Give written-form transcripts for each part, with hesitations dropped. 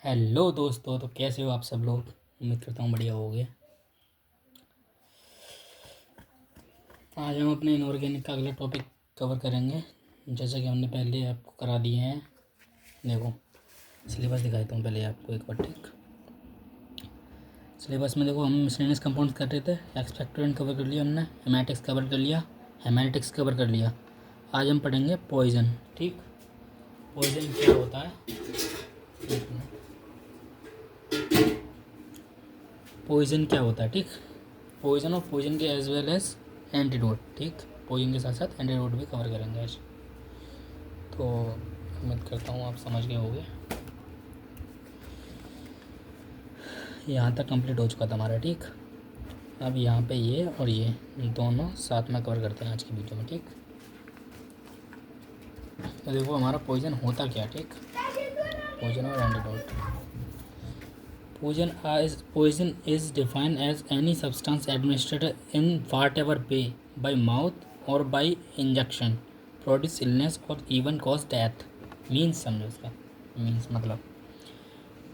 Hello दोस्तों, तो कैसे हो आप सब लोग। उम्मीद करता हूँ बढ़िया होगे। आज हम अपने इनऑर्गेनिक का अगला टॉपिक कवर करेंगे, जैसा कि हमने पहले आपको करा दिए हैं। देखो, सिलेबस दिखाता हूँ पहले आपको एक बार। ठीक, सिलेबस में देखो, हम मिसलेनियस कंपाउंड्स कर रहे थे, एक्सपेक्टोरेंट कवर कर लिया हमने, हेमेटिक्स कवर कर लिया, हेमेटिक्स कवर कर लिया। आज हम पढ़ेंगे पॉइजन। ठीक, पॉइजन क्या होता है। पॉइजन क्या होता है, ठीक, पॉइजन और पॉइजन के एज वेल एज एंटीडोट। ठीक, पॉइजन के साथ साथ एंटीडोट भी कवर करेंगे आज। तो उम्मीद करता हूँ आप समझ गए होंगे। यहाँ तक कंप्लीट हो चुका था हमारा। ठीक, अब यहाँ पे ये और ये दोनों साथ में कवर करते हैं आज की वीडियो में। ठीक, तो देखो हमारा पॉइजन होता क्या। ठीक, पॉइजन और antidote. Poison is defined as any substance administered in whatever way, by mouth or by injection, produce illness or even cause death. Means समझो इसका मीन्स मतलब,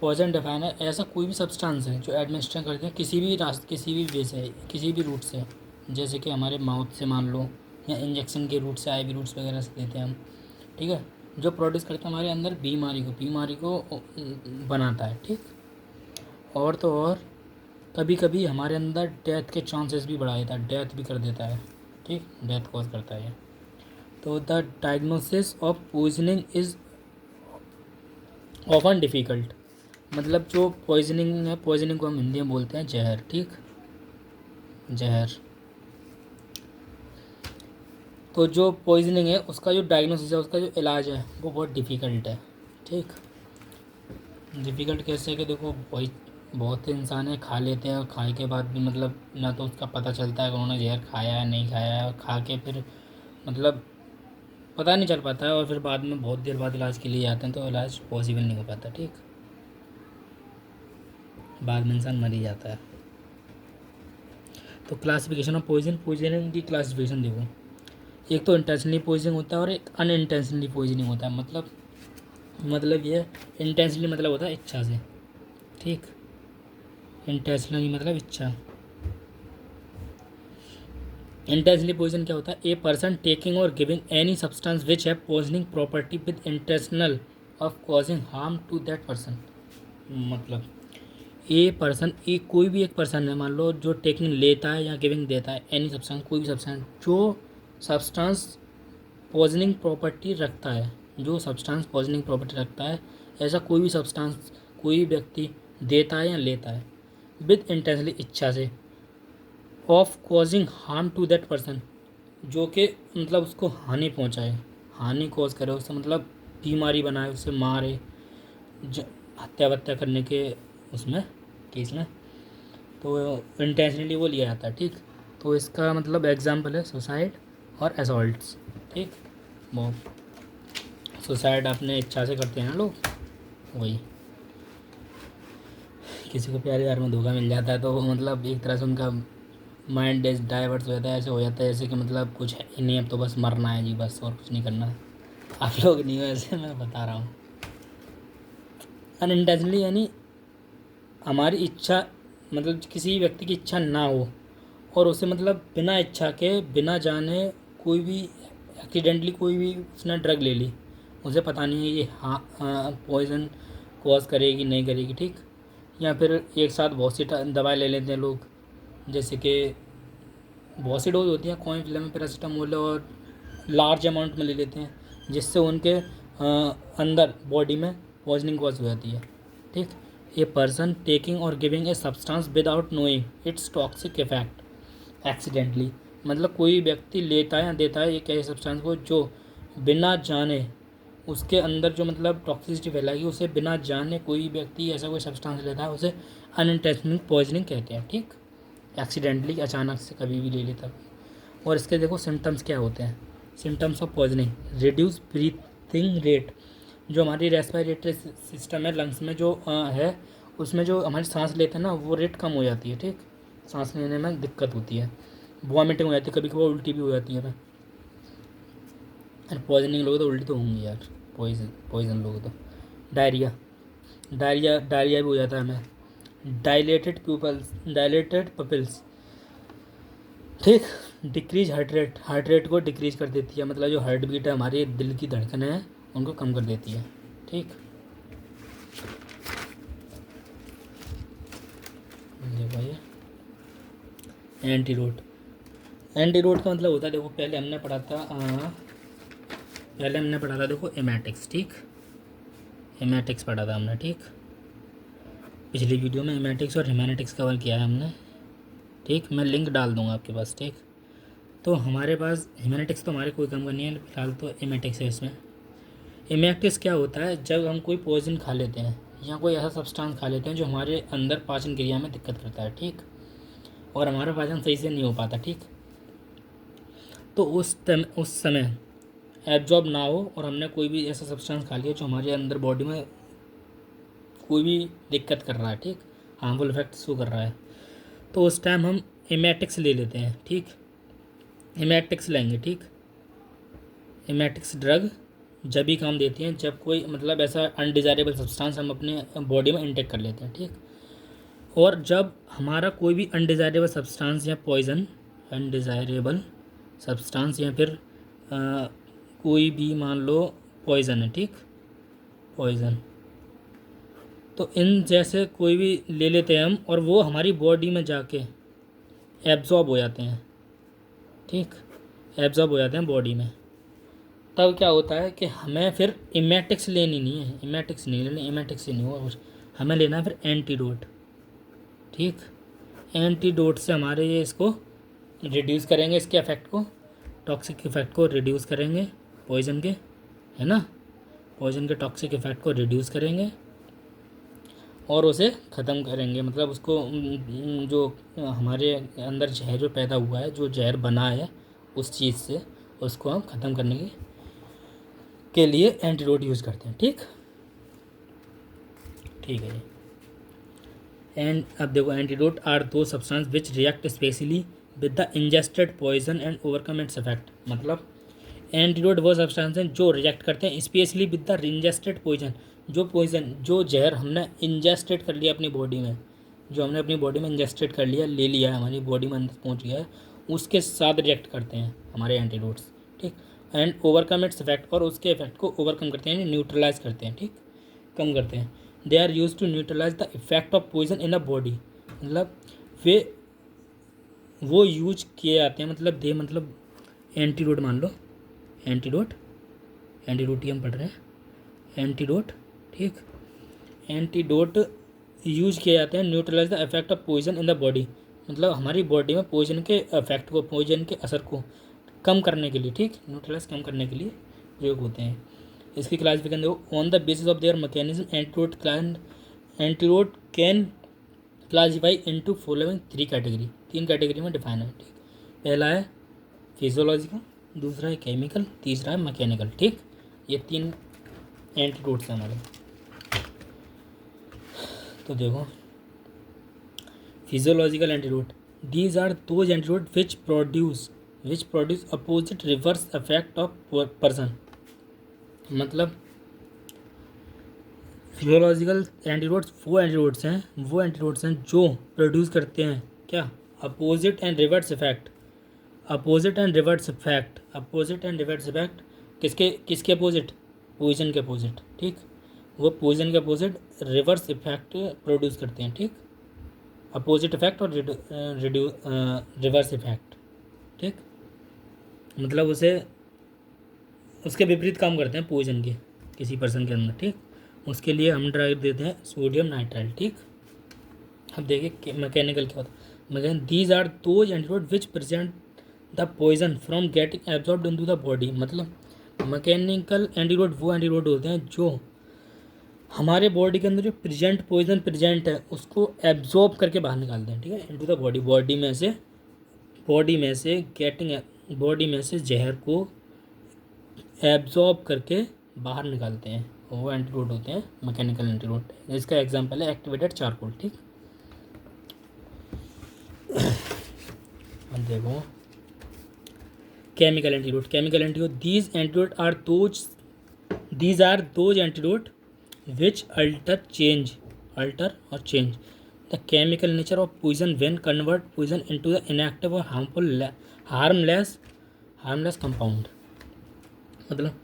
पॉइजन डिफाइन है ऐसा कोई भी सब्सटेंस है जो एडमिनिस्टर करते हैं किसी भी रास्ते, किसी भी वे से, किसी भी रूट से, जैसे कि हमारे माउथ से मान लो, या इंजेक्शन के रूट से, IV रूट्स वगैरह से देते हैं हम। ठीक है, जो प्रोड्यूस करता है हमारे अंदर बीमारी को बनाता है। ठीक, और तो और कभी कभी हमारे अंदर डेथ के चांसेस भी बढ़ा देता है, डेथ भी कर देता है। ठीक, डेथ कॉज करता है। तो the diagnosis of poisoning is often difficult. मतलब जो पॉइजनिंग है, पॉइजनिंग को हम हिंदी में बोलते हैं जहर। ठीक, जहर। तो जो पॉइजनिंग है उसका जो डायग्नोसिस है, उसका जो इलाज है वो बहुत डिफ़िकल्ट है। ठीक, डिफ़िकल्ट कैसे है कि देखो, बहुत से इंसान है खा लेते हैं, और खाने के बाद भी मतलब ना तो उसका पता चलता है कि उन्होंने जहर खाया है नहीं खाया है, और खा के फिर मतलब पता नहीं चल पाता है, और फिर बाद में बहुत देर बाद इलाज के लिए आते हैं तो इलाज पॉसिबल नहीं हो पाता। ठीक, बाद में इंसान मर ही जाता है। तो क्लासिफिकेशन ऑफ पॉइजनिंग की क्लासिफिकेशन देखो, एक तो इंटेंशनली पॉइजनिंग होता है और एक अनइंटेंशनली पॉइजनिंग होता है। मतलब ये इंटेंशनली मतलब होता है इच्छा से। ठीक, इंटेंशनली मतलब इच्छा। इंटेंशनली पॉइजन क्या होता है, ए पर्सन टेकिंग और giving any substance which have poisoning property with intentional of causing harm to that person. मतलब ए पर्सन, एक कोई भी एक पर्सन है मान लो, जो टेकिंग लेता है या गिविंग देता है एनी सब्सटेंस, कोई भी सब्सटेंस जो सब्सटेंस पॉइजनिंग प्रॉपर्टी रखता है, जो सब्सटेंस पॉइजनिंग प्रॉपर्टी रखता है, ऐसा कोई भी सब्सटेंस कोई व्यक्ति देता है या लेता है विद इंटेंशनली इच्छा से, of causing harm to that person, जो कि मतलब उसको हानि पहुंचाए, हानि कॉज करे, उससे मतलब बीमारी बनाए, उसे मारे, हत्या वत्या करने के उसमें केस में, तो इंटेंशनली वो लिया जाता है। ठीक, तो इसका मतलब एग्जाम्पल है सुसाइड और असॉल्ट्स। ठीक, वो सुसाइड अपने इच्छा से करते हैं ना लोग, वही किसी को प्यार व्यार में धोखा मिल जाता है तो वो मतलब एक तरह से उनका माइंड डाइवर्ट हो जाता है, ऐसे हो जाता है जैसे कि मतलब कुछ है ही नहीं, अब तो बस मरना है जी, बस और कुछ नहीं करना। आप लोग नहीं हो ऐसे, मैं बता रहा हूँ। अनइंटेंशनली यानी हमारी इच्छा, मतलब किसी व्यक्ति की इच्छा ना हो, और उसे मतलब बिना इच्छा के, बिना जाने, कोई भी एक्सीडेंटली कोई भी उसने ड्रग ले ली, उसे पता नहीं है ये हाँ पॉइजन कॉज करेगी नहीं करेगी। ठीक, या फिर एक साथ बहुत सी दवाई ले लेते हैं लोग, जैसे कि बहुत सी डोज होती है, कोई फिल्म में पैरासीटामोल और लार्ज अमाउंट में ले लेते हैं, जिससे उनके अंदर बॉडी में पॉइजनिंग कॉज हो जाती है। ठीक, ए पर्सन टेकिंग और giving a substance without knowing it's toxic effect accidentally, मतलब कोई व्यक्ति लेता है या देता है एक ऐसे सब्सटेंस को जो बिना जाने उसके अंदर जो मतलब टॉक्सिसिटी फैलाएगी, उसे बिना जाने कोई व्यक्ति ऐसा कोई सब्सटेंस लेता है, उसे अनइंटेंशनल पॉइजनिंग कहते हैं। ठीक, एक्सीडेंटली अचानक से कभी भी ले लेता। और इसके देखो सिम्टम्स क्या होते हैं। Symptoms of poisoning, reduce breathing rate, जो हमारी रेस्पिरेटरी सिस्टम है, लंग्स में जो है, उसमें जो हमारी सांस लेते हैं ना, वो रेट कम हो जाती है। ठीक, सांस लेने में दिक्कत होती है, वॉमिटिंग हो जाती है, कभी कभी उल्टी भी हो जाती है। यार पॉइजनिंग लोग तो उल्टी तो होंगी यार, पॉइजन लोग तो। डायरिया, डायरिया डायरिया भी हो जाता है हमें। डायलेटेड पपिल्स, ठीक। डिक्रीज हार्ट रेट को डिक्रीज कर देती है, मतलब जो हार्ट बीट है हमारे दिल की धड़कन है उनको कम कर देती है, ठीक। देखो ये एंटीडोट, एंटीडोट का मतलब होता है, देखो पहले हमने पढ़ा था देखो एमेटिक्स, ठीक। एमेटिक्स पढ़ा था हमने, ठीक। पिछली वीडियो में एमेटिक्स और हेमेटिक्स कवर किया है हमने, ठीक। मैं लिंक डाल दूंगा आपके पास, ठीक। तो हमारे पास हेमेटिक्स तो हमारे कोई काम का नहीं है, फिलहाल तो एमेटिक्स है इसमें। एमेटिक्स क्या होता है, जब हम कोई पॉइजन खा लेते हैं या कोई ऐसा सब्सटेंस खा लेते हैं जो हमारे अंदर पाचन क्रिया में दिक्कत करता है, ठीक, और हमारा पाचन सही से नहीं हो पाता, ठीक। तो उस समय एब्जॉर्ब ना हो और हमने कोई भी ऐसा सब्सटेंस खा लिया जो हमारे अंदर बॉडी में कोई भी दिक्कत कर रहा है, ठीक, हार्मफुल इफेक्ट शो कर रहा है, तो उस टाइम हम एमेटिक्स ले लेते हैं, ठीक। एमेटिक्स लेंगे, ठीक। एमेटिक्स ड्रग जब भी काम देती हैं जब कोई मतलब ऐसा अनडिज़ायरेबल सब्सटेंस हम अपने बॉडी में इंटेक कर लेते हैं, ठीक। और जब हमारा कोई भी अनडिज़ायरेबल सब्सटेंस या पॉइजन, अनडिज़ायरेबल सब्सटेंस या फिर कोई भी मान लो पॉइजन है, ठीक, पॉइजन, तो इन जैसे कोई भी ले लेते हैं हम और वो हमारी बॉडी में जाके एब्जॉर्ब हो जाते हैं, ठीक, एब्जॉर्ब हो जाते हैं बॉडी में। तब क्या होता है कि हमें फिर इमेटिक्स लेनी नहीं है, इमेटिक्स नहीं लेनी, इमेटिक्स से नहीं होगा कुछ, हमें लेना है फिर एंटीडोट, ठीक। एंटीडोट से हमारे ये इसको रिड्यूस करेंगे, इसके इफेक्ट को, टॉक्सिक इफेक्ट को रिड्यूस करेंगे, पॉइजन के, है ना, पॉइजन के टॉक्सिक इफेक्ट को रिड्यूस करेंगे और उसे ख़त्म करेंगे, मतलब उसको जो हमारे अंदर जहर जो पैदा हुआ है, जो जहर बना है उस चीज़ से, उसको हम ख़त्म करने के लिए एंटीडोट यूज़ करते हैं, ठीक, ठीक है जी। एंड अब देखो antidote are the substance which react specially with the ingested poison and overcome its effect, मतलब एंटीडोट वो सब्सटेंस हैं जो रिएक्ट करते हैं specially with the ingested poison, जो पॉइजन जो जहर हमने इंजेस्टेड कर लिया अपनी बॉडी में, जो हमने अपनी बॉडी में इंजेस्टेड कर लिया, ले लिया है, हमारी बॉडी में अंदर पहुँच गया है, उसके साथ रिएक्ट करते हैं हमारे एंटीडोट्स, ठीक। एंड ओवरकम इट्स इफेक्ट, और उसके इफेक्ट को ओवरकम करते हैं, न्यूट्रलाइज करते हैं, ठीक, कम करते हैं। They are use to neutralise the effect of poison in the body, मतलब वे वो यूज किए जाते हैं, मतलब दे मतलब एंटीडोट मान लो, एंटीडोट, एंटीडोट ही हम पढ़ रहे हैं, एंटीडोट, ठीक। एंटीडोट यूज किए जाते हैं neutralise the effect of poison in the body, मतलब हमारी बॉडी में पॉइजन के इफेक्ट को, पॉइजन के असर को कम करने के लिए, ठीक, न्यूट्रलाइज कम करने के लिए प्रयोग होते हैं। इसकी क्लासिफिकेशन देखो, on the basis of their mechanism antidote can classify into following 3 category, 3 category में डिफाइन है, ठीक। पहला है फिजियोलॉजिकल, दूसरा है केमिकल, तीसरा है मैकेनिकल, ठीक। ये 3 एंटीडोट्स हैं हमारे। तो देखो physiological antidote, these are those antidote which produce opposite reverse effect of person, मतलब फिजियोलॉजिकल एंटीडोट्स वो एंटीडोट्स हैं जो प्रोड्यूस करते हैं क्या, opposite and reverse effect, opposite and reverse effect, opposite and reverse effect किसके अपोजिट, पॉइजन के opposite, ठीक। वो पॉइजन के अपोजिट रिवर्स इफेक्ट प्रोड्यूस करते हैं, ठीक, अपोजिट इफेक्ट और रिवर्स इफेक्ट, ठीक, मतलब उसके विपरीत काम करते हैं पॉइजन के किसी पर्सन के अंदर, ठीक। उसके लिए हम ड्रग देते हैं सोडियम नाइट्राइल, ठीक। अब देखिए मैकेनिकल क्या होता है, mechanical these are those antidote which prevent the poison from getting absorbed into the body, मतलब मैकेनिकल एंटीडोट वो एंटीडोट होते हैं जो हमारे बॉडी के अंदर जो पॉइजन प्रेजेंट है उसको एब्जॉर्ब करके बाहर निकालते हैं, ठीक है, इनटू द बॉडी, बॉडी में से जहर को एब्जॉर्ब करके बाहर निकालते हैं, वो एंटीडोट होते हैं मैकेनिकल एंटीडोट। इसका एग्जांपल है एक्टिवेटेड चारकोल, ठीक। अब देखो chemical antidote, these are those antidote which alter or change the chemical nature of poison when convert poison into the inactive or harmless compound. मतलब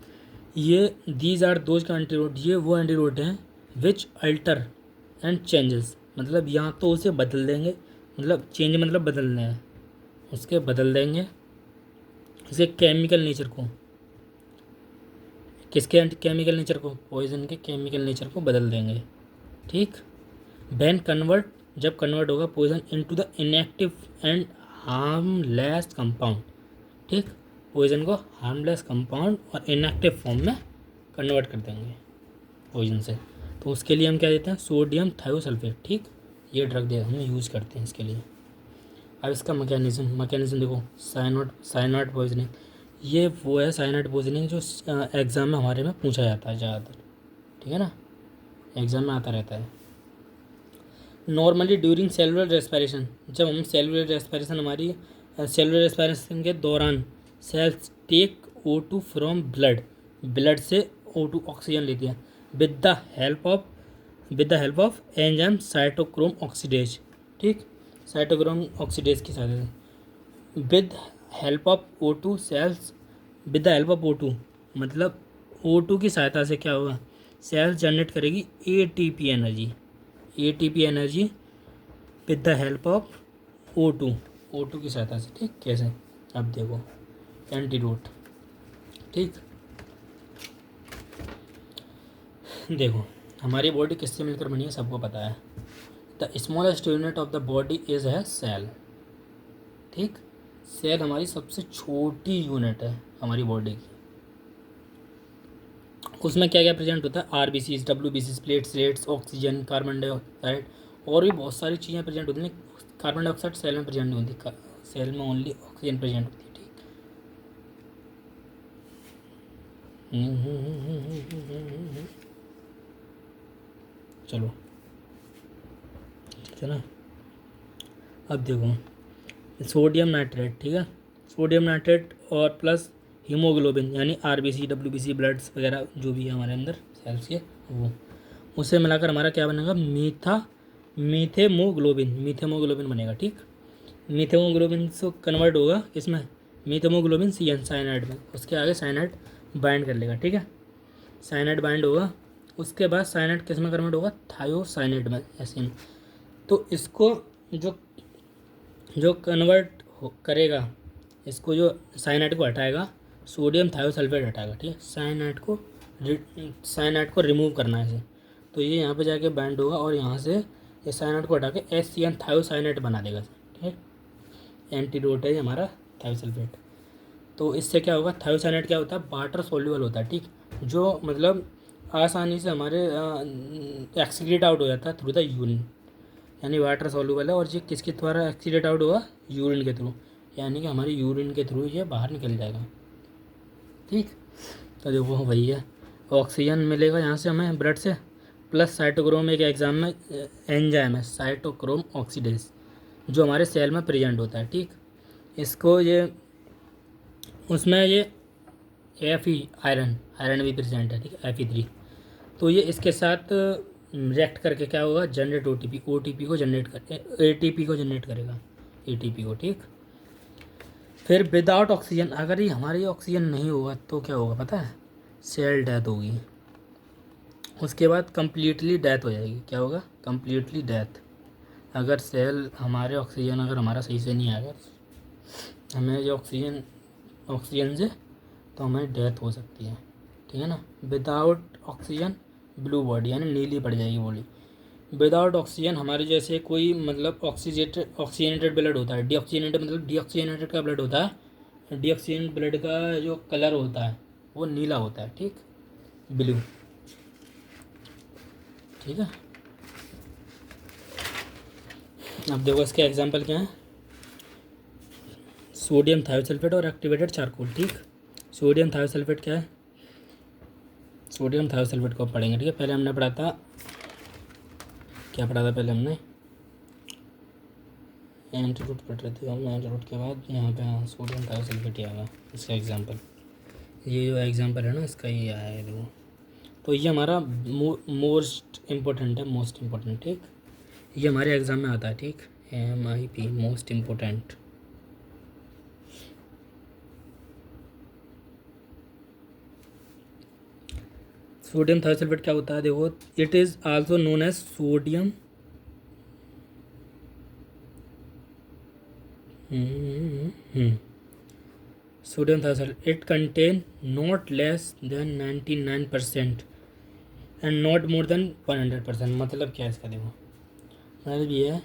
ये दीज आर दोज का एंटीरोड, ये वो एंटीरोड हैं विच अल्टर एंड चेंजेस, मतलब यहाँ तो उसे बदल देंगे, मतलब चेंज मतलब बदलना है, उसके बदल देंगे इसके केमिकल नेचर को, किसके केमिकल नेचर को, पॉइजन के केमिकल नेचर को बदल देंगे। ठीक। वैन कन्वर्ट, जब कन्वर्ट होगा poison into the inactive and harmless compound. ठीक। पॉइजन को हार्मलेस कंपाउंड और इनएक्टिव फॉर्म में कन्वर्ट कर देंगे पॉइजन से। तो उसके लिए हम क्या देते हैं, सोडियम थायोसल्फेट। ठीक। ये ड्रग दे हम यूज़ करते हैं इसके लिए। अब इसका मैकेनिज्म देखो, साइनाइड पॉइजनिंग, ये वो है साइनाइड पॉइजनिंग जो एग्ज़ाम में हमारे में पूछा जाता है ज़्यादातर। ठीक है ना, एग्ज़ाम में आता रहता है। नॉर्मली ड्यूरिंग सेलुलर रेस्पिरेशन, जब हम सेलुलर रेस्पिरेशन के दौरान sales take O2 from blood से O2 ऑक्सीजन लेती है with the help of enzyme cytochrome oxidase. ठीक। साइटोक्रोम ऑक्सीडेज की सहायता से with help of O2 cells, with the help of O2 मतलब O2 की सहायता से क्या होगा, सेल्स जनरेट करेगी ATP energy with the help of O2 की सहायता से। ठीक। कैसे, अब देखो एंटीडोट। ठीक। देखो हमारी बॉडी किससे मिलकर बनी है सबको पता है। The smallest unit of the body is है सेल। ठीक। सेल हमारी सबसे छोटी यूनिट है हमारी बॉडी की। उसमें क्या क्या प्रेजेंट होता है, RBCs, WBCs, plates, oxygen, carbon dioxide और भी बहुत सारी चीज़ें प्रेजेंट होती हैं। कार्बन डाइऑक्साइड सेल में प्रेजेंट नहीं होती, सेल में ओनली ऑक्सीजन प्रेजेंट होती है। ठीक। चलो ठीक है ना। अब देखो सोडियम नाइट्रेट। ठीक है, सोडियम नाइट्रेट और प्लस हीमोग्लोबिन यानी RBC, WBC, ब्लड्स वगैरह जो भी है हमारे अंदर सेल्स के, वो उसे मिलाकर हमारा क्या बनेगा, मीथेमोग्लोबिन बनेगा। ठीक। मीथेमोग्लोबिन से कन्वर्ट होगा किसमें, मीथेमोग्लोबिन CN साइनाइड में, उसके आगे साइनाइड बाइंड कर लेगा। ठीक है, साइनाइड बाइंड होगा, उसके बाद साइनाइड किस में कन्वर्ट होगा, थायोसाइनाइड में, SN। तो इसको जो जो कन्वर्ट करेगा, इसको जो साइनाइड को हटाएगा, सोडियम थायोसल्फेट हटाएगा। ठीक है, साइनाइड को रिमूव करना है इसे, तो ये यहाँ पे जाके बाइंड होगा और यहाँ से ये साइनाइड को हटा के SCN थायोसाइनाइड बना देगा। ठीक। एंटीडोट है ये हमारा थायोसल्फेट। तो इससे क्या होगा, थायोसाइनाइड क्या होता है, वाटर सोल्यूबल होता है। ठीक। जो मतलब आसानी से हमारे एक्सक्रीट आउट हो जाता है थ्रू द यूरिन, यानी वाटर सोल्यूबल है। और ये किसके द्वारा एक्सक्रीट आउट होगा, यूरिन के थ्रू, यानी कि हमारी यूरिन के थ्रू ये बाहर निकल जाएगा। ठीक। तो देखो वही है, ऑक्सीजन मिलेगा यहाँ से हमें ब्लड से, प्लस साइटोक्रोम, एक एग्जाम में एंजाइम है साइटोक्रोम ऑक्सीडेज जो हमारे सेल में प्रेजेंट होता है। ठीक। इसको ये उसमें ये Fe आयरन भी प्रेजेंट है। ठीक है, Fe3। तो ये इसके साथ रिएक्ट करके क्या होगा, जनरेट ओटीपी को जनरेट करके ATP को जनरेट करेगा, ATP को। ठीक। फिर विदाउट ऑक्सीजन, अगर ये हमारी ऑक्सीजन नहीं होगा तो क्या होगा पता है, सेल डेथ होगी। उसके बाद कम्प्लीटली डेथ हो जाएगी। क्या होगा, कम्प्लीटली डेथ। अगर सेल हमारे ऑक्सीजन अगर हमारा सही से नहीं आएगा हमें ये ऑक्सीजन से, तो हमें डेथ हो सकती है। ठीक है ना। विदाउट ऑक्सीजन ब्लू बॉडी यानी नीली पड़ जाएगी बॉडी। विदाउट ऑक्सीजन हमारे जैसे कोई मतलब ऑक्सीजनेटेड ब्लड होता है, डीऑक्सीजनेटेड मतलब डीऑक्सीजनेटेड का ब्लड होता है, डीऑक्सीजनेटेड ब्लड का जो कलर होता है वो नीला होता है। ठीक, ब्लू। ठीक है, अब देखो इसके एग्जांपल क्या है, सोडियम थायोसल्फेट और एक्टिवेटेड चारकोल। ठीक, सोडियम थायोसल्फेट क्या है, सोडियम थायोसल्फेट को पढ़ेंगे। ठीक है, पहले हमने पढ़ा था, क्या पढ़ा था पहले हमने, एंटीडोट पढ़ रहे थे हम। एंटीडोट के बाद यहाँ पे हाँ सोडियम थायोसल्फेट ही आएगा इसका एग्जांपल। ये जो एग्जांपल है ना इसका, ये आया है देखो, तो ये हमारा मोस्ट इम्पोर्टेंट है, मोस्ट इम्पोर्टेंट, ठीक। ये हमारे एग्ज़ाम में आता है, ठीक। MIP most important. Sodium thiosulphate क्या होता है, देखो, it is also known as sodium sodium thiosulphate. It contain not less than 99% and not more than 100%। मतलब क्या है इसका, देखो, मतलब ये है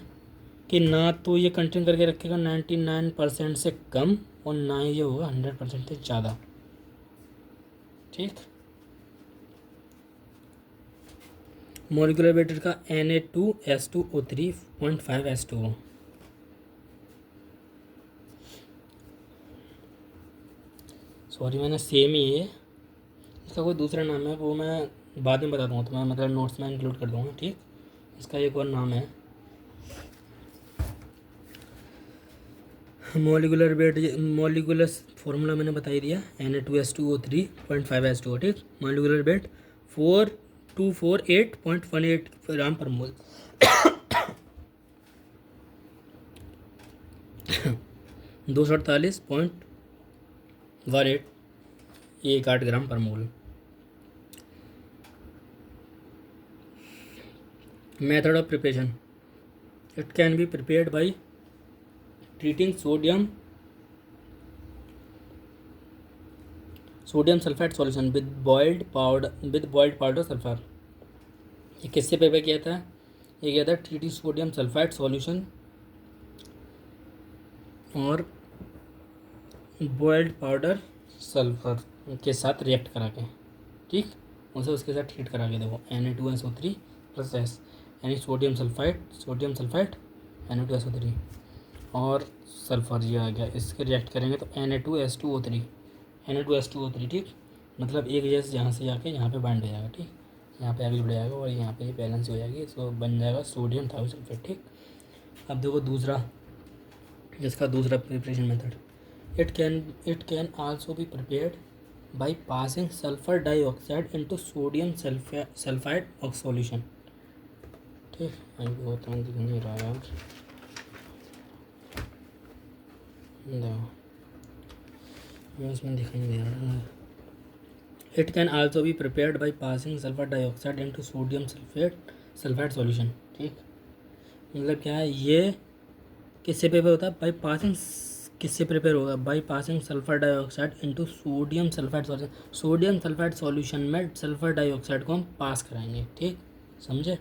कि ना तो ये कंटेन करके रखेगा 99% से कम और ना ही ये होगा 100% से ज़्यादा, ठीक। मॉलिक्यूलर वेट का Na2S2O3.5H2O। सॉरी, मैंने सेम ही है, इसका कोई दूसरा नाम है, वो मैं बाद में बता दूँगा, तो मैं मतलब नोट्स में इंक्लूड कर दूँगा, ठीक। इसका एक और नाम है मॉलिक्यूलर वेट। मॉलिक्यूलर फॉर्मूला मैंने बता ही दिया, Na2S2O3.5H2O, ठीक। मॉलिक्यूलर वेट 4248.18 ग्राम पर मोल। 248.18 ग्राम पर मोल। Method of preparation. It can be prepared by treating sodium sulfate solution with boiled powder sulfur। ये किससे प्रिपेयर किया था, ये किया था treating सोडियम सल्फाइड सॉल्यूशन और बॉइल्ड पाउडर सल्फर के साथ रिएक्ट करा के, ठीक। उसे उसके साथ ट्रीट करा के, देखो Na2SO3 प्लस S यानी सोडियम सल्फाइड Na2SO3 और सल्फर ये आ गया, इसके रिएक्ट करेंगे तो Na2S2O3, ठीक। मतलब एक जैसे यहाँ से जाके यहाँ पे बाइंड हो जाएगा, ठीक। यहाँ पे आगे बढ़ जाएगा और यहाँ पे बैलेंस हो जाएगी, तो बन जाएगा सोडियम थायोसल्फेट, ठीक। अब देखो दूसरा, जिसका दूसरा preparation method, it can also be prepared by passing sulphur dioxide into sodium sulphide solution, ठीक। अभी बहुत दिख नहीं रहा यार, देखो इसमें दिखाई नहीं दे रहा। It can also be prepared by passing sulphur dioxide into sodium sulphide solution, ठीक। मतलब क्या है, ये किससे प्रिपेयर होता है, बाई पासिंग, किससे प्रिपेयर होगा, by passing sulphur dioxide into sodium sulphide solution. Sodium sulphide solution में सल्फर डाइऑक्साइड को हम पास कराएंगे, ठीक, समझे।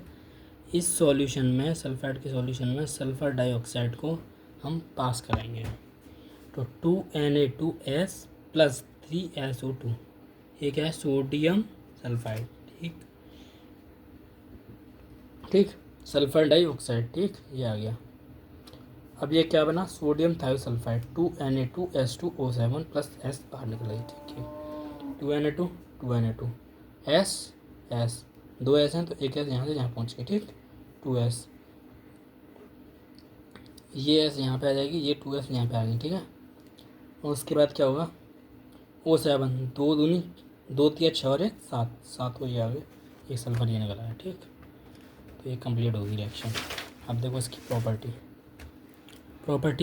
इस सॉल्यूशन में, सल्फाइड के सॉल्यूशन में सल्फर डाइऑक्साइड को हम पास कराएंगे, तो 2Na2S प्लस 3SO2, ये क्या है, सोडियम सल्फाइड, ठीक, ठीक, सल्फर डाइऑक्साइड, ठीक, ये आ गया। अब ये क्या बना, सोडियम थायोसल्फाइड 2Na2S2O7 प्लस S बाहर निकल आई, ठीक है। 2Na2 S दो S हैं तो एक S यहाँ से यहाँ पहुँच गई, ठीक। 2S, ये S यहाँ पे आ जाएगी, ये 2S यहाँ पे आ गई, ठीक है। और उसके बाद क्या होगा, O7, 2 दूनी 2 3 6 और 1 7 को ये आ गए, एक सल्फर ये निकल आया, ठीक। तो ये कंप्लीट होगी रिएक्शन। अब देखो इसकी प्रॉपर्टी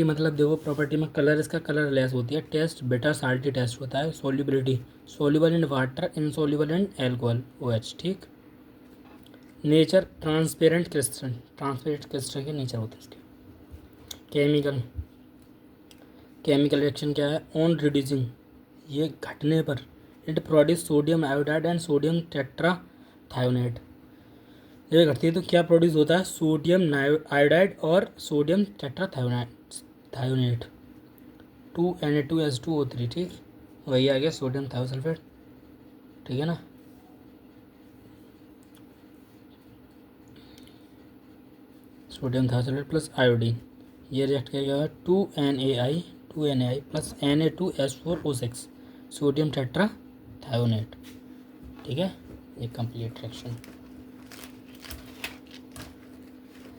मतलब देखो, प्रॉपर्टी में कलर, इसका कलर लेस होती है, टेस्ट बेटर साल्टी टेस्ट होता है, solubility soluble in water, insoluble in alcohol OH, ठीक। नेचर ट्रांसपेरेंट क्रिस्टल के नेचर होते हैं इसके। केमिकल रिएक्शन क्या है, ऑन रिड्यूसिंग, ये घटने पर, it produce sodium iodide and sodium tetrathionate. ये घटती है तो क्या प्रोड्यूस होता है, सोडियम आयोडाइड और सोडियम टेट्राथायोनेट 2Na2S2O3, ठीक। वही आ गया सोडियम थायोसल्फेट, ठीक है ना। सोडियम थायोसल्फेट प्लस आयोडीन, ये रिएक्ट करेगा 2NaI plus Na2S4O6 sodium tetrathionate, ठीक है। ये कंप्लीट रिएक्शन,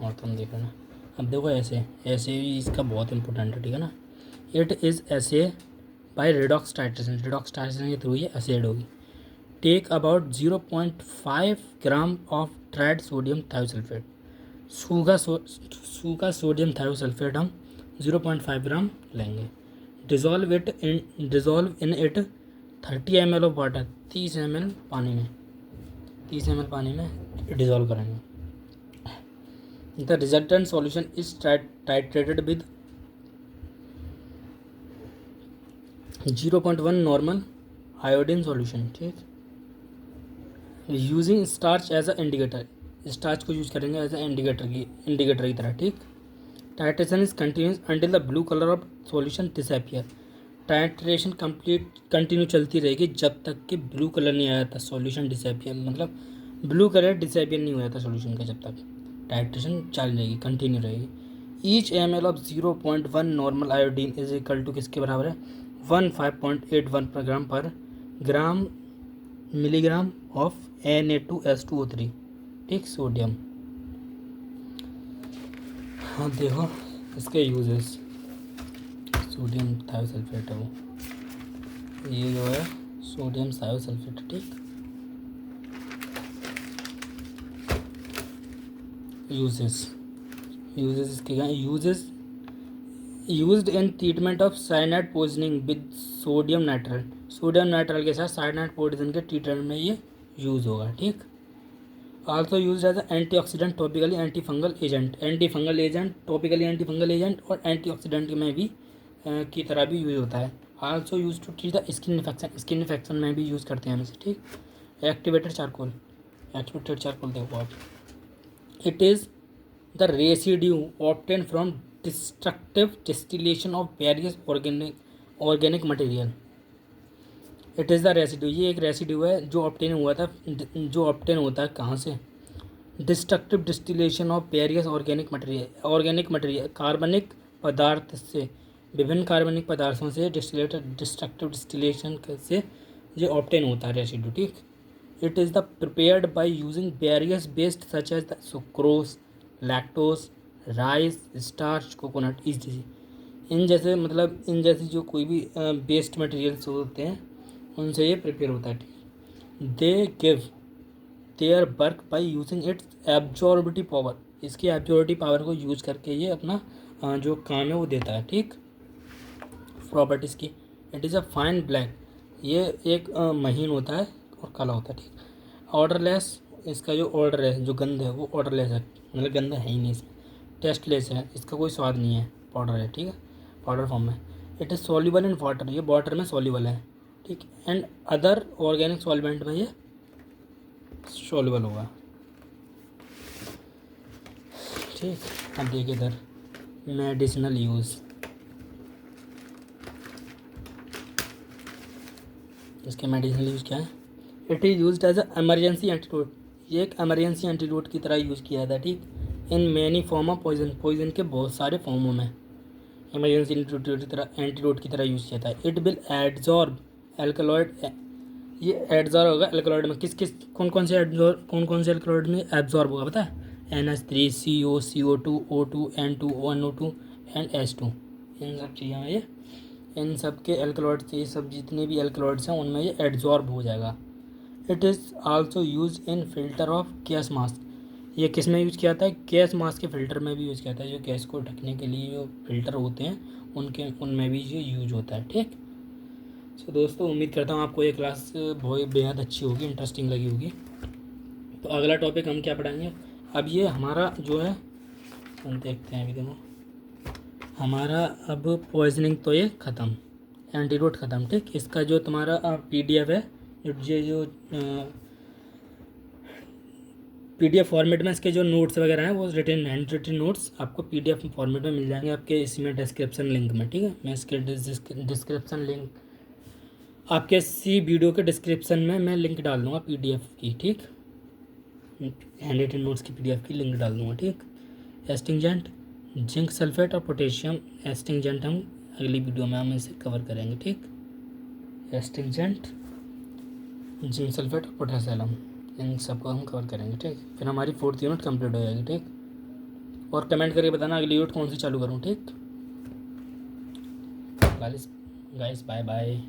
और तुम देखो ना। अब देखो ऐसे भी इसका बहुत इंपॉर्टेंट है, ठीक है ना। इट इज़ ऐसे बाय रिडॉक्स टाइट्रेशन के थ्रू ये एसिड होगी, take about 0.5 gram of dried sodium thiosulphate. सूखा सोडियम थायोसल्फेट हम 0.5 ग्राम लेंगे। Dissolve in it 30 ml of water, 30 ml पानी में, 30 ml पानी में डिज़ोल्व करेंगे। The resultant solution is titrated with 0.1 normal iodine solution. ठीक, using starch as a indicator, starch को यूज करेंगे एज अ इंडिकेटर की तरह। ठीक, titration is continues until the blue colour of solution disappear. Titration continue चलती रहेगी जब तक कि ब्लू कलर नहीं आया था सॉल्यूशन डिसअपियर, मतलब ब्लू कलर डिसअपियर नहीं हुआ था सॉल्यूशन का, जब तक टाइट्रेशन चालू रहेगी, कंटिन्यू रहेगी। Each ml of 0.1 normal iodine is equal to किसके बराबर है, 15.81 पर ग्राम पर ग्राम मिलीग्राम ऑफ Na2S2O3। ठीक, सोडियम। हाँ देखो इसके यूजेस, सोडियम थायोसल्फेट है वो, ये जो है सोडियम थायोसल्फेट। ठीक, यूजेस इसके क्या uses, used in treatment of cyanide poisoning with sodium nitrile. Sodium nitrile के साथ साइनाइड पॉइजन के ट्रीटमेंट में ये यूज़ होगा। ठीक, also use as antioxidant, topically antifungal agent, antifungal agent, topically antifungal agent और एंटीऑक्सीडेंट में भी की तरह भी यूज होता है। Also use to treat the skin infection, skin infection में भी यूज़ करते हैं हम इसे। ठीक, एक्टिवेटेड चारकोल देखो आप, it is the residue obtain from destructive distillation of various organic material. It is the residue, ये एक रेसिड्यू है जो ऑब्टेन होता है कहाँ से, destructive distillation of various organic material, कार्बनिक पदार्थ से, विभिन्न कार्बनिक पदार्थों से डिस्ट्रक्टिव डिस्टिलेशन से ये ऑब्टेन होता है रेसिड्यू। ठीक, it is the prepared by using various based such as the sucrose, lactose, rice, starch, coconut easy. इन जैसे जो कोई भी बेस्ड मटेरियल्स होते हैं उनसे ये प्रिपेयर होता है। ठीक, they give their work by using its absorptive power, इसकी एब्जॉर्बिटिव पावर को यूज करके ये अपना जो काम है वो देता है। ठीक, प्रॉपर्टीज़ की, it is a fine black, ये एक महीन होता है और काला होता है। ठीक, ऑर्डरलेस, इसका जो ऑर्डर है, जो गंध है वो ऑर्डरलेस है, मतलब गंध है ही नहीं इसमें। टेस्टलेस है, इसका कोई स्वाद नहीं है, पाउडर है। ठीक है, पाउडर फॉर्म में। It is soluble in water, ये वाटर में सॉल्युबल है। ठीक, एंड अदर ऑर्गेनिक सॉल्वेंट में ये सॉल्युबल होगा। ठीक, अब देखिए इधर मेडिसिनल यूज़, इसके मेडिसिनल यूज़ क्या है, it is used as a emergency antidote, ये एक एमरजेंसी एंटीडोट की तरह यूज़ किया था। ठीक, in many form of poison के बहुत सारे फॉर्मों में इमरजेंसी एंटीडोट की तरह यूज़ किया था। इट विल एड्जॉर्ब एल्कलॉइड, ये एड्जॉर्ब होगा एल्कलॉइड में, कौन कौन से एल्कलॉइड में एब्जॉर्ब होगा पता है, NH3, CO, CO2, O2, N2, NO2 and H2। इन सब चीज़ों में ये, इन सब के एल्कलॉइड्स, ये सब जितने भी एल्कलॉइड्स हैं उनमें ये एड्जॉर्ब हो जाएगा। It is also use in filter of gas mask, ये किस में यूज़ किया जाता है, गैस मास्क के फिल्टर में भी यूज़ किया जाता है, जो गैस को ढकने के लिए जो फिल्टर होते हैं उनमें भी ये यूज होता है। ठीक, सो दोस्तों उम्मीद करता हूँ आपको ये क्लास बहुत बेहद अच्छी होगी, इंटरेस्टिंग लगी होगी। तो अगला टॉपिक हम क्या पढ़ाएंगे, अब ये हमारा जो है हम देखते हैं, अभी देखो हमारा अब पॉइजनिंग तो ये ख़त्म, एंटीडोट ख़त्म। ठीक, इसका जो तुम्हारा PDF है, जो PDF फॉर्मेट में इसके जो नोट्स वगैरह हैं वो हैंड रिटन नोट्स आपको PDF फॉर्मेट में मिल जाएंगे आपके इसमें डिस्क्रिप्शन लिंक में। ठीक है, मैं इसके डिस्क्रिप्शन लिंक आपके इसी वीडियो के डिस्क्रिप्शन में मैं लिंक डाल दूँगा PDF की। ठीक, हैंड रिटन नोट्स की PDF की लिंक डाल दूँगा। ठीक, एस्टिंजेंट, जिंक सल्फेट और पोटेशियम एस्टिंजेंट हम अगली वीडियो में हम इसे कवर करेंगे। ठीक, एस्टिंजेंट, जिंक सल्फेट और पोटेशियम, इन सबको हम कवर करेंगे। ठीक, फिर हमारी 4th यूनिट कंप्लीट हो जाएगी। ठीक, और कमेंट करके बताना अगली यूनिट कौन सी चालू करूँ। ठीक, गाइस बाय बाय।